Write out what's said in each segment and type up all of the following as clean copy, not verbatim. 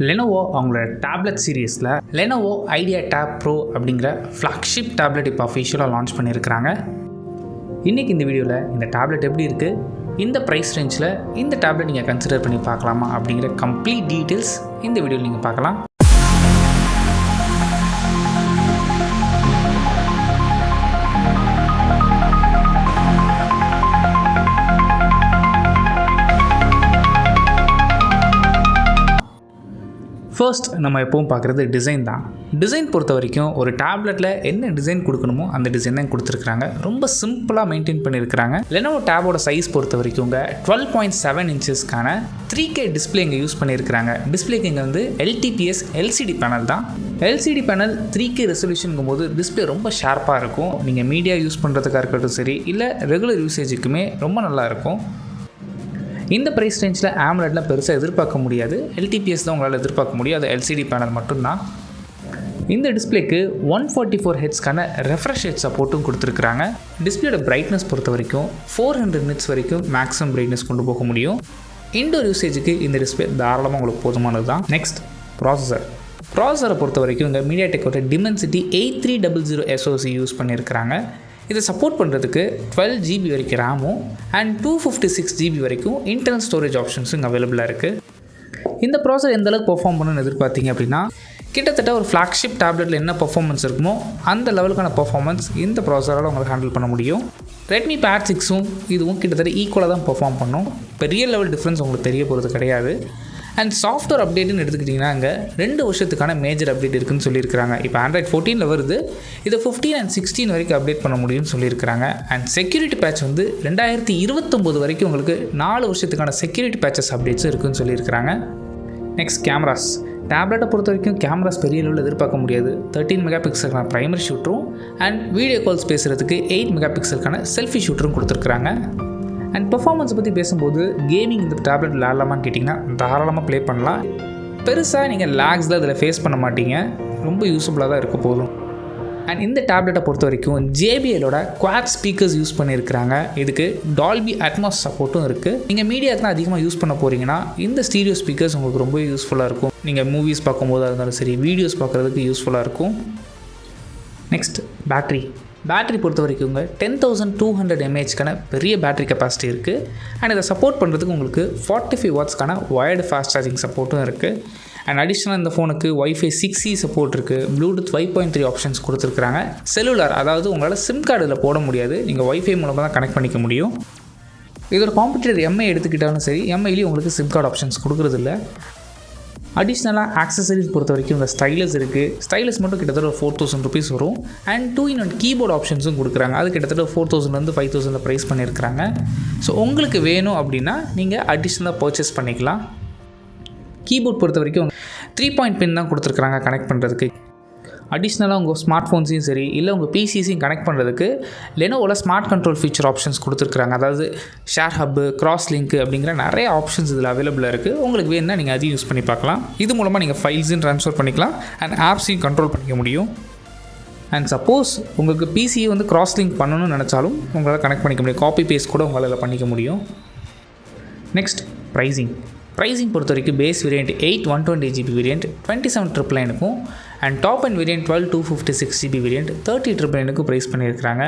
Lenovo அவங்களோட tablet சீரீஸில் Lenovo idea tape bro அப்படிங்கிற ஃப்ளாக்ஷிப் டேப்லெட் இப்போ அஃபிஷியலாக லான்ச் பண்ணியிருக்கிறாங்க. இன்றைக்கி இந்த வீடியோவில் இந்த டேப்லெட் எப்படி இருக்குது, இந்த ப்ரைஸ் ரேஞ்சில் இந்த டேப்லெட் நீங்கள் கன்சிடர் பண்ணி பார்க்கலாமா அப்படிங்கிற கம்ப்ளீட் டீட்டெயில்ஸ் இந்த வீடியோவில் நீங்கள் பார்க்கலாம். ஃபர்ஸ்ட் நம்ம எப்பவும் பார்க்குறது டிசைன் தான். டிசைன் பொறுத்த வரைக்கும் ஒரு டேப்லெட்டில் என்ன டிசைன் கொடுக்கணுமோ அந்த டிசைன் தான் கொடுத்துருக்காங்க. ரொம்ப சிம்பிளாக மெயின்டைன் பண்ணியிருக்கிறாங்க. Lenovo டேபோட சைஸ் பொறுத்த வரைக்கும் 12.7 இன்ச்சஸ்க்கான 3K டிஸ்பிளே இங்கே யூஸ் பண்ணியிருக்கிறாங்க. டிஸ்பிளேக்கு இங்கே வந்து LTPS LCD பேனல் தான். LCD பேனல் 3K ரெசல்யூஷனுங்கும் போது டிஸ்பிளே ரொம்ப ஷார்ப்பாக இருக்கும். நீங்கள் மீடியா யூஸ் பண்ணுறதுக்காக இருக்கட்டும் சரி, இல்லை ரெகுலர் யூசேஜுக்குமே ரொம்ப நல்லாயிருக்கும். இந்த ப்ரைஸ் ரேஞ்சில் AMOLEDலாம் பெருசாக எதிர்பார்க்க முடியாது. LTPS தான் உங்களால் எதிர்பார்க்க முடியும். அது LCD பேனல் மட்டும்தான். இந்த டிஸ்பிளேக்கு 144 ஹெட்ஸ்க்கான ரெஃப்ரெஷ் ரேட் சப்போர்ட்டும் கொடுத்துருக்குறாங்க. டிஸ்பிளேயோட பிரைட்னஸ் பொறுத்த வரைக்கும் 400 நிட்ஸ் வரைக்கும் மேக்ஸிமம் பிரைட்னஸ் கொண்டு போக முடியும். இன்டோர் யூசேஜுக்கு இந்த டிஸ்பிளே தாராளமாக உங்களுக்கு போதுமானது தான். நெக்ஸ்ட் ப்ராசஸரை பொறுத்த வரைக்கும் இங்கே மீடியாடெக்கோட டிமென்சிட்டி 8300 SoC யூஸ் பண்ணியிருக்கிறாங்க. இதை சப்போர்ட் பண்ணுறதுக்கு 12 GB வரைக்கும் ரேமும் அண்ட் 256 GB வரைக்கும் இன்டர்னல் ஸ்டோரேஜ் ஆப்ஷன்ஸும் இங்கே அவைலபிளாக இருக்குது. இந்த ப்ராசஸர் எந்தளவுக்கு பெர்ஃபார்ம் பண்ணணும்னு எதிர்பார்த்தீங்க அப்படின்னா, கிட்டத்தட்ட ஒரு ஃப்ளாக்ஷிப் டேப்லெட்டில் என்ன பெர்ஃபார்மன்ஸ் இருக்குமோ அந்த லெவலுக்கான பெர்ஃபார்மன்ஸ் இந்த ப்ராசஸரால் உங்களுக்கு ஹேண்டில் பண்ண முடியும். Redmi Pad 6ம் இதுவும் கிட்டத்தட்ட ஈக்குவலாக தான் பெர்ஃபார்ம் பண்ணும். பெரிய லெவல் டிஃப்ரென்ஸ் உங்களுக்கு தெரிய போகிறது கிடையாது. அண்ட் சாஃப்ட்வேர் அப்டேட்டுன்னு எடுத்துக்கிட்டிங்கன்னா இங்கே 2 வருஷத்துக்கான மேஜர் அப்டேட் இருக்குதுன்னு சொல்லியிருக்கிறாங்க. இப்போ Android 14 வருது. இதை 15 and 16 வரைக்கும் அப்டேட் பண்ண முடியும்னு சொல்லியிருக்கிறாங்க. அண்ட் செக்யூரிட்டி பேட்ச் வந்து 2029 வரைக்கும் உங்களுக்கு 4 வருஷத்துக்கான செக்யூரிட்டி பேட்சஸ் அப்டேட்ஸும் இருக்குதுன்னு சொல்லியிருக்கிறாங்க. Next cameras. டேப்லெட்டை பொறுத்த வரைக்கும் கேமராஸ் பெரிய லெவலில் எதிர்பார்க்க முடியாது. 13 மெகாபிக்சலுக்கான ப்ரைமரி ஷூட்டரும் அண்ட் வீடியோ கால்ஸ் பேசுகிறதுக்கு 8 மெகாபிக்சலுக்கான செல்ஃபி ஷூட்டரும் கொடுத்துருக்குறாங்க. அண்ட் பெர்ஃபார்மன்ஸை பற்றி பேசும்போது கேமிங் இந்த டேப்லெட் விளாட்லாமான்னு கேட்டிங்கன்னா தாராளமாக ப்ளே பண்ணலாம். பெருசாக நீங்கள் லேக்ஸில் இதில் ஃபேஸ் பண்ண மாட்டீங்க. ரொம்ப யூஸ்ஃபுல்லாக தான் இருக்க போதும். அண்ட் இந்த டேப்லெட்டை பொறுத்த வரைக்கும் JBLோட குவாட் ஸ்பீக்கர்ஸ் யூஸ் பண்ணியிருக்கிறாங்க. இதுக்கு டால்பி அட்மாஸ் சப்போர்ட்டும் இருக்குது. நீங்கள் மீடியாக்கெலாம் அதிகமாக யூஸ் பண்ண போகிறீங்கன்னா இந்த ஸ்டீரியோ ஸ்பீக்கர்ஸ் உங்களுக்கு ரொம்ப யூஸ்ஃபுல்லாக இருக்கும். நீங்கள் மூவிஸ் பார்க்கும்போது இருந்தாலும் சரி, வீடியோஸ் பார்க்குறதுக்கு யூஸ்ஃபுல்லாக இருக்கும். நெக்ஸ்ட் பேட்டரி பொறுத்த வரைக்கும் 10,200 mAhக்கான பெரிய பேட்டரி கெப்பாசிட்டி இருக்குது. அண்ட் இதை சப்போர்ட் பண்ணுறதுக்கு உங்களுக்கு 45 வாட்ஸ்க்கான வயர்டு ஃபாஸ்ட் சார்ஜிங் சப்போர்ட்டும் இருக்குது. அண்ட் அடிஷ்னலாக இந்த ஃபோனுக்கு Wi-Fi 6E சப்போர்ட் இருக்குது. Bluetooth 5.3 ஆப்ஷன்ஸ் கொடுத்துருக்குறாங்க. செல்லுலார், அதாவது உங்களால் சிம் கார்டு இதில் போட முடியாது. நீங்கள் Wi-Fi மூலமாக தான் கனெக்ட் பண்ணிக்க முடியும். இதோட காம்படிட்டர் MI எடுத்துக்கிட்டாலும் சரி, MIலேயும் உங்களுக்கு சிம் கார்டு ஆப்ஷன்ஸ் கொடுக்குறதில்ல. அடிஷ்னலாக ஆக்சசரிஸ் பொறுத்த வரைக்கும் இந்த ஸ்டைலஸ் இருக்குது. ஸ்டைலஸ் மட்டும் கிட்டத்தட்ட ஒரு 4000 rupees வரும். அண்ட் 2-in-1 கீபோர்டு ஆப்ஷன்ஸும் கொடுக்குறாங்க. அது கிட்டத்தட்ட 4000 5,000 ப்ரைஸ் பண்ணியிருக்கிறாங்க. ஸோ உங்களுக்கு வேணும் அப்படின்னா நீங்கள் அடிஷ்னலாக பர்ச்சேஸ் பண்ணிக்கலாம். கீபோர்ட் பொறுத்த வரைக்கும் 3-point பின் தான் கொடுத்துருக்குறாங்க கனெக்ட் பண்ணுறதுக்கு. அடிஷ்னலாக உங்கள் ஸ்மார்ட் ஃபோன்ஸையும் சரி, இல்லை உங்கள் PCஸையும் கனெக்ட் பண்ணுறதுக்கு Lenovoவில் ஸ்மார்ட் கண்ட்ரோல் ஃபீச்சர் ஆப்ஷன்ஸ் கொடுத்துருக்குறாங்க. அதாவது ஷேர் ஹப்பு, கிராஸ் லிங்க் அப்படிங்கிற நிறைய ஆப்ஷன்ஸ் இதில் அவைலபிளாக இருக்குது. உங்களுக்கு வேணும்னா நீங்கள் அதையும் யூஸ் பண்ணி பார்க்கலாம். இது மூலமாக நீங்கள் ஃபைல்ஸையும் ட்ரான்ஸ்ஃபர் பண்ணிக்கலாம் அண்ட் ஆப்ஸையும் கண்ட்ரோல் பண்ணிக்க முடியும். அண்ட் சப்போஸ் உங்களுக்கு PCயை வந்து கிராஸ் லிங்க் பண்ணணும்னு நினச்சாலும் உங்களால் கனெக்ட் பண்ணிக்க முடியும். காப்பி பேஸ்ட் கூட உங்களால் பண்ணிக்க முடியும். நெக்ஸ்ட் ப்ரைஸிங் பொறுத்த வரைக்கும் பேஸ் வேரியண்ட் 8 128GB வேரியண்ட் 27,999க்கும் and top and variant 12 256GB variant 30,999க்கும் ப்ரைஸ் பண்ணியிருக்கிறாங்க.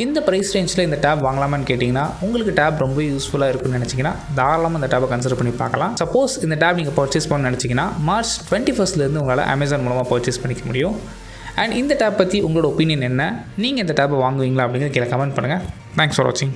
இந்த ப்ரைஸ் ரேஞ்சில் இந்த டேப் வாங்கலாமான்னு கேட்டிங்கன்னா, உங்களுக்கு டேப் ரொம்ப யூஸ்ஃபுல்லாக இருக்குன்னு நினச்சிங்கன்னா தாராளமாக இந்த டேப்பை கன்சிடர் பண்ணி பார்க்கலாம். சப்போஸ் இந்த டேப் நீங்கள் பர்ச்சேஸ் பண்ணணும்னு நினச்சிங்கன்னா March 21 உங்களால் Amazon மூலமாக பர்ச்சேஸ் பண்ணிக்க முடியும். அண்ட் இந்த டேப் பற்றி உங்களோட ஒப்பீனியன் என்ன, நீங்கள் இந்த டேப்பை வாங்குவீங்களா அப்படிங்கிறது கீழே கமெண்ட் பண்ணுங்கள். தேங்க்ஸ் ஃபார் வாட்சிங்.